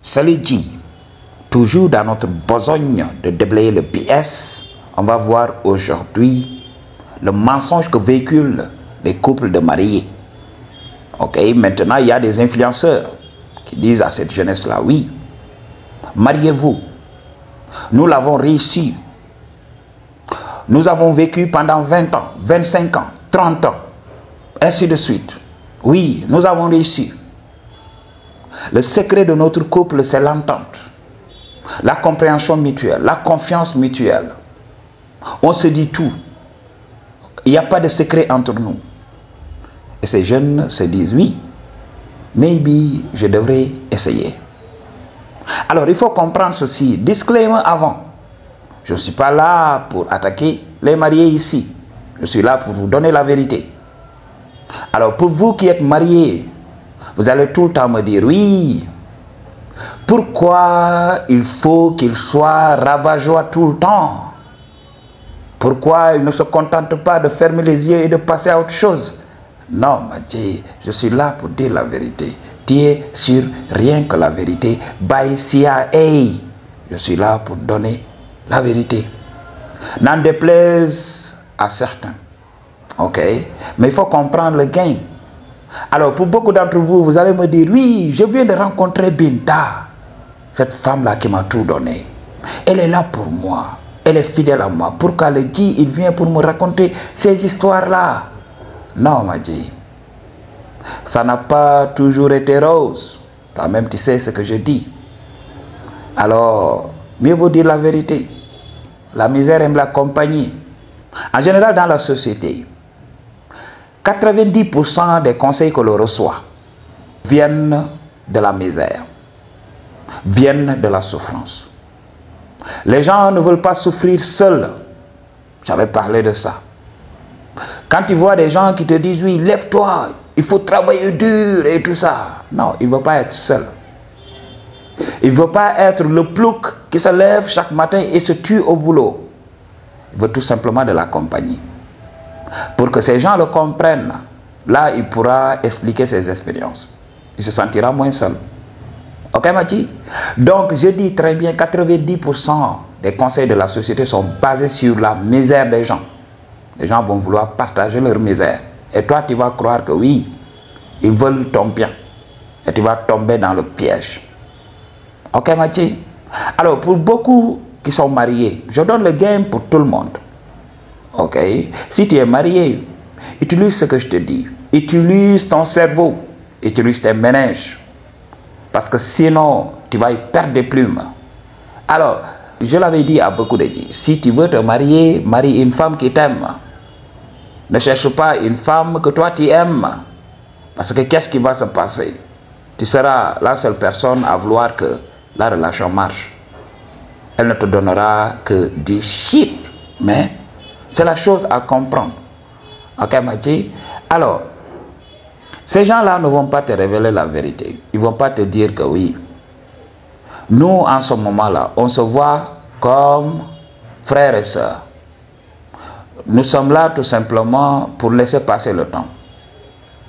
Salut G, toujours dans notre besogne de déblayer le PS, on va voir aujourd'hui le mensonge que véhiculent les couples de mariés. Ok, maintenant il y a des influenceurs qui disent à cette jeunesse-là, oui, mariez-vous, nous l'avons réussi. Nous avons vécu pendant 20 ans, 25 ans, 30 ans, ainsi de suite. Oui, nous avons réussi. Le secret de notre couple, c'est l'entente, la compréhension mutuelle, la confiance mutuelle. On se dit tout. Il n'y a pas de secret entre nous. Et ces jeunes se disent, oui, maybe je devrais essayer. Alors, il faut comprendre ceci. Disclaimer avant. Je ne suis pas là pour attaquer les mariés ici. Je suis là pour vous donner la vérité. Alors, pour vous qui êtes mariés, vous allez tout le temps me dire, oui, pourquoi il faut qu'il soit rabat-joie tout le temps? Pourquoi il ne se contente pas de fermer les yeux et de passer à autre chose? Non, Mathieu, je suis là pour dire la vérité. Tu es sur rien que la vérité. By CIA, je suis là pour donner la vérité. N'en déplaise à certains. Ok? Mais il faut comprendre le game. Alors, pour beaucoup d'entre vous, vous allez me dire, oui, je viens de rencontrer Binta, cette femme-là qui m'a tout donné. Elle est là pour moi. Elle est fidèle à moi. Pourquoi le dit, il vient pour me raconter ces histoires-là? Non, m'a dit. Ça n'a pas toujours été rose. Toi-même, tu sais ce que je dis. Alors, mieux vaut dire la vérité. La misère aime la compagnie. En général, dans la société, 90% des conseils que l'on reçoit viennent de la misère, viennent de la souffrance. Les gens ne veulent pas souffrir seuls. J'avais parlé de ça. Quand tu vois des gens qui te disent, oui, lève-toi, il faut travailler dur et tout ça. Non, il ne veut pas être seul. Il ne veut pas être le plouc qui se lève chaque matin et se tue au boulot. Il veut tout simplement de la compagnie. Pour que ces gens le comprennent, là, il pourra expliquer ses expériences. Il se sentira moins seul. Ok, Mathieu? Donc, je dis très bien, 90% des conseils de la société sont basés sur la misère des gens. Les gens vont vouloir partager leur misère. Et toi, tu vas croire que oui, ils veulent ton bien. Et tu vas tomber dans le piège. Ok, Mathieu? Alors, pour beaucoup qui sont mariés, je donne le game pour tout le monde. Ok? Si tu es marié, utilise ce que je te dis. Utilise ton cerveau. Utilise tes méninges. Parce que sinon, tu vas y perdre des plumes. Alors, je l'avais dit à beaucoup de gens, si tu veux te marier, marie une femme qui t'aime. Ne cherche pas une femme que toi tu aimes. Parce que qu'est-ce qui va se passer? Tu seras la seule personne à vouloir que la relation marche. Elle ne te donnera que du shit. Mais c'est la chose à comprendre. Ok, Mathieu? Alors, ces gens-là ne vont pas te révéler la vérité. Ils ne vont pas te dire que oui. Nous, en ce moment-là, on se voit comme frères et sœurs. Nous sommes là tout simplement pour laisser passer le temps.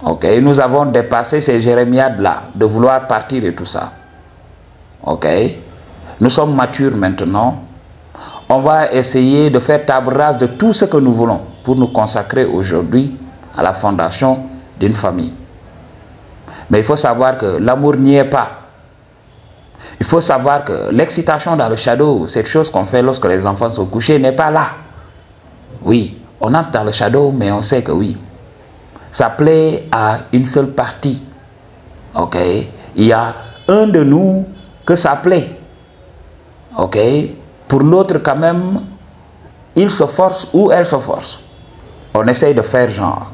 Ok? Nous avons dépassé ces jérémiades-là de vouloir partir et tout ça. Ok? Nous sommes matures maintenant. On va essayer de faire table rase de tout ce que nous voulons pour nous consacrer aujourd'hui à la fondation d'une famille. Mais il faut savoir que l'amour n'y est pas. Il faut savoir que l'excitation dans le shadow, cette chose qu'on fait lorsque les enfants sont couchés, n'est pas là. Oui, on entre dans le shadow, mais on sait que oui. Ça plaît à une seule partie. Ok? Il y a un de nous que ça plaît. Ok? Pour l'autre, quand même, il se force ou elle se force. On essaye de faire genre.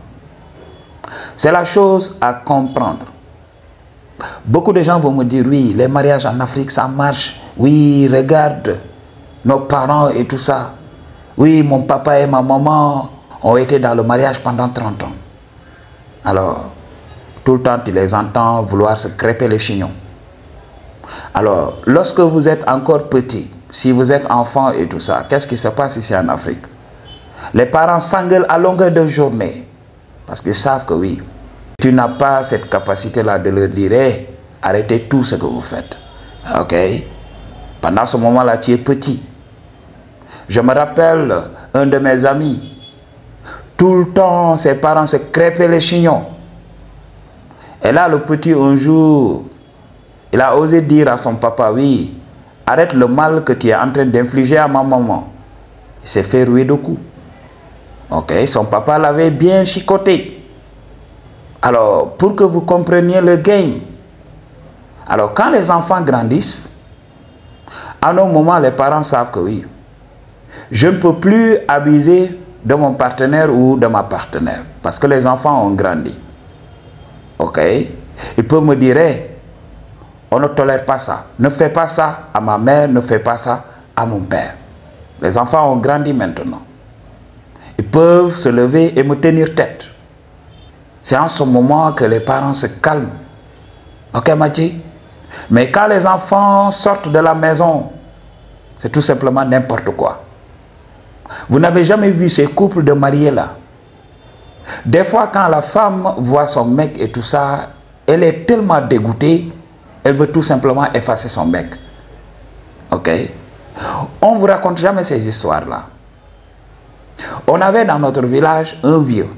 C'est la chose à comprendre. Beaucoup de gens vont me dire, oui, les mariages en Afrique, ça marche. Oui, regarde, nos parents et tout ça. Oui, mon papa et ma maman ont été dans le mariage pendant 30 ans. Alors, tout le temps, tu les entends vouloir se crêper les chignons. Alors, lorsque vous êtes encore petit, si vous êtes enfant et tout ça, qu'est-ce qui se passe ici en Afrique? Les parents s'engueulent à longueur de journée. Parce qu'ils savent que oui, tu n'as pas cette capacité-là de leur dire, hey, arrêtez tout ce que vous faites. Ok? Pendant ce moment-là, tu es petit. Je me rappelle un de mes amis. Tout le temps, ses parents se crêpaient les chignons. Et là, le petit, un jour, il a osé dire à son papa, oui, arrête le mal que tu es en train d'infliger à ma maman. Il s'est fait rouer de coups. Ok, son papa l'avait bien chicoté. Alors, pour que vous compreniez le game. Alors, quand les enfants grandissent, à un moment, les parents savent que oui, je ne peux plus abuser de mon partenaire ou de ma partenaire. Parce que les enfants ont grandi. Ok? Ils peuvent me dire, hey, on ne tolère pas ça. Ne fais pas ça à ma mère, ne fais pas ça à mon père. Les enfants ont grandi maintenant. Ils peuvent se lever et me tenir tête. C'est en ce moment que les parents se calment. Ok, Mathieu? Mais quand les enfants sortent de la maison, c'est tout simplement n'importe quoi. Vous n'avez jamais vu ces couples de mariés là? Des fois, quand la femme voit son mec et tout ça, elle est tellement dégoûtée, elle veut tout simplement effacer son mec. Ok? On ne vous raconte jamais ces histoires-là. On avait dans notre village un vieux.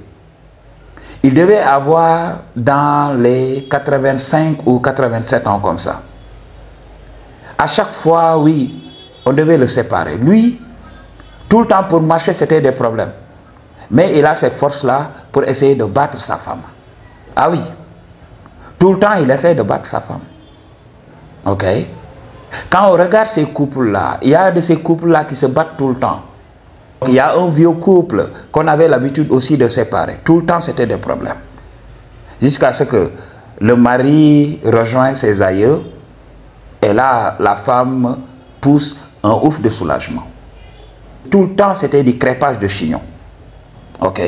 Il devait avoir dans les 85 ou 87 ans comme ça. À chaque fois, oui, on devait le séparer. Lui, tout le temps pour marcher, c'était des problèmes. Mais il a cette force-là pour essayer de battre sa femme. Ah oui. Tout le temps, il essaie de battre sa femme. Ok? Quand on regarde ces couples-là, il y a de ces couples-là qui se battent tout le temps. Il y a un vieux couple qu'on avait l'habitude aussi de séparer. Tout le temps, c'était des problèmes. Jusqu'à ce que le mari rejoigne ses aïeux et là, la femme pousse un ouf de soulagement. Tout le temps, c'était du crêpage de chignons. Ok?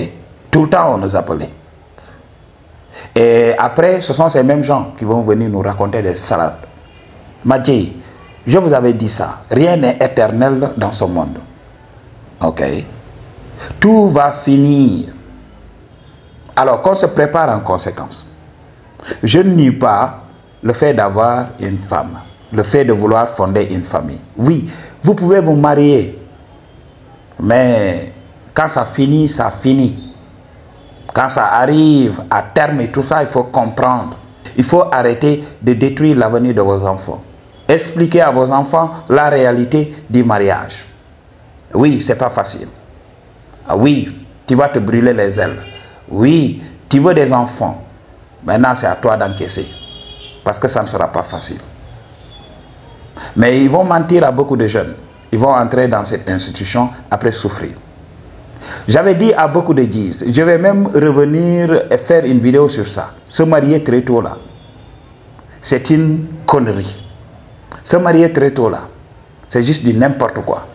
Tout le temps, on nous appelait. Et après, ce sont ces mêmes gens qui vont venir nous raconter des salades. Mathieu, je vous avais dit ça. Rien n'est éternel dans ce monde. Ok? Tout va finir. Alors qu'on se prépare en conséquence. Je ne nie pas le fait d'avoir une femme. Le fait de vouloir fonder une famille. Oui, vous pouvez vous marier. Mais quand ça finit, ça finit. Quand ça arrive à terme et tout ça, il faut comprendre. Il faut arrêter de détruire l'avenir de vos enfants. Expliquez à vos enfants la réalité du mariage. Oui, c'est pas facile. Ah oui, tu vas te brûler les ailes. Oui, tu veux des enfants. Maintenant, c'est à toi d'encaisser. Parce que ça ne sera pas facile. Mais ils vont mentir à beaucoup de jeunes. Ils vont entrer dans cette institution après souffrir. J'avais dit à beaucoup de guises, je vais même revenir et faire une vidéo sur ça. Se marier très tôt là, c'est une connerie. Se marier très tôt là, c'est juste du n'importe quoi.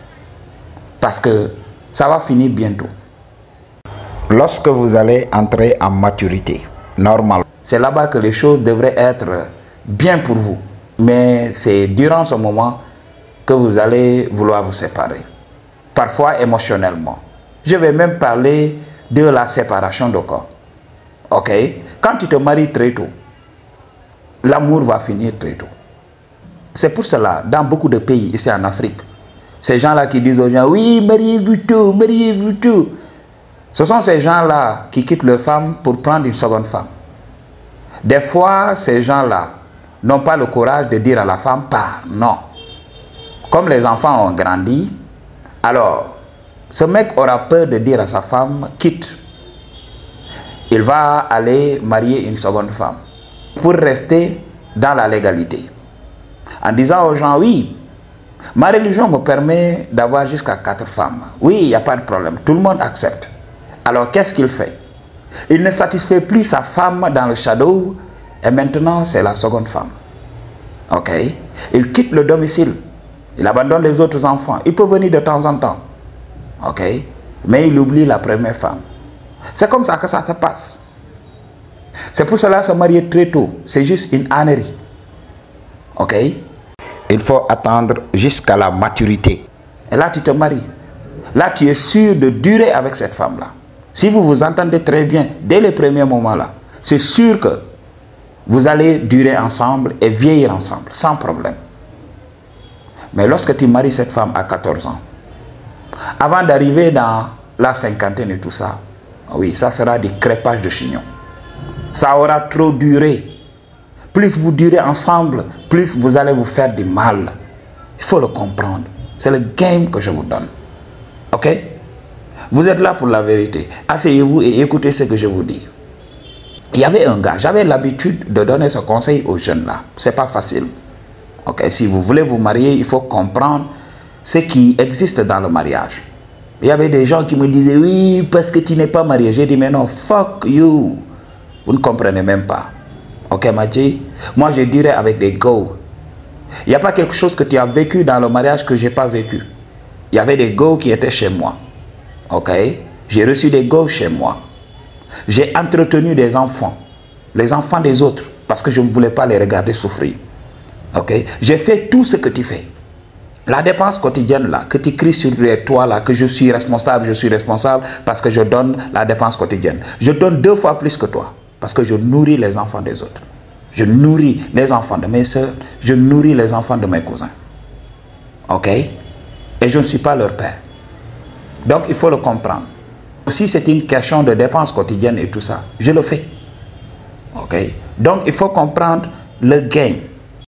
Parce que ça va finir bientôt. Lorsque vous allez entrer en maturité, normal, c'est là-bas que les choses devraient être bien pour vous. Mais c'est durant ce moment que vous allez vouloir vous séparer. Parfois émotionnellement. Je vais même parler de la séparation de corps. Ok? Quand tu te maries très tôt, l'amour va finir très tôt. C'est pour cela, dans beaucoup de pays ici en Afrique, ces gens-là qui disent aux gens, oui, mariez-vous tôt, mariez-vous tôt. Ce sont ces gens-là qui quittent leur femme pour prendre une seconde femme. Des fois, ces gens-là n'ont pas le courage de dire à la femme, pas, non. Comme les enfants ont grandi, alors, ce mec aura peur de dire à sa femme, quitte. Il va aller marier une seconde femme pour rester dans la légalité. En disant aux gens, oui, ma religion me permet d'avoir jusqu'à 4 femmes. Oui, il n'y a pas de problème, tout le monde accepte. Alors, qu'est-ce qu'il fait? Il ne satisfait plus sa femme dans le shadow et maintenant, c'est la seconde femme. Ok? Il quitte le domicile. Il abandonne les autres enfants. Il peut venir de temps en temps. Ok? Mais il oublie la première femme. C'est comme ça que ça se passe. C'est pour cela se marier très tôt. C'est juste une ânerie. Ok? Il faut attendre jusqu'à la maturité. Et là, tu te maries. Là, tu es sûr de durer avec cette femme-là. Si vous vous entendez très bien, dès les premiers moments-là, c'est sûr que vous allez durer ensemble et vieillir ensemble, sans problème. Mais lorsque tu maries cette femme à 14 ans, avant d'arriver dans la cinquantaine et tout ça, oui, ça sera du crépage de chignon. Ça aura trop duré. Plus vous durez ensemble, plus vous allez vous faire du mal. Il faut le comprendre. C'est le game que je vous donne. Ok? Vous êtes là pour la vérité. Asseyez-vous et écoutez ce que je vous dis. Il y avait un gars, j'avais l'habitude de donner ce conseil aux jeunes là. C'est pas facile. Ok? Si vous voulez vous marier, il faut comprendre ce qui existe dans le mariage. Il y avait des gens qui me disaient, oui, parce que tu n'es pas marié. J'ai dit, mais non, fuck you. Vous ne comprenez même pas. Ok, Madji? Moi, je dirais avec des go. Il n'y a pas quelque chose que tu as vécu dans le mariage que je n'ai pas vécu. Il y avait des go qui étaient chez moi. Ok? J'ai reçu des go chez moi. J'ai entretenu des enfants. Les enfants des autres. Parce que je ne voulais pas les regarder souffrir. Ok? J'ai fait tout ce que tu fais. La dépense quotidienne là, que tu cries sur les toits là, que je suis responsable parce que je donne la dépense quotidienne. Je donne 2 fois plus que toi parce que je nourris les enfants des autres. Je nourris les enfants de mes soeurs, je nourris les enfants de mes cousins. Ok? Et je ne suis pas leur père. Donc il faut le comprendre. Si c'est une question de dépense quotidienne et tout ça, je le fais. Ok? Donc il faut comprendre le game.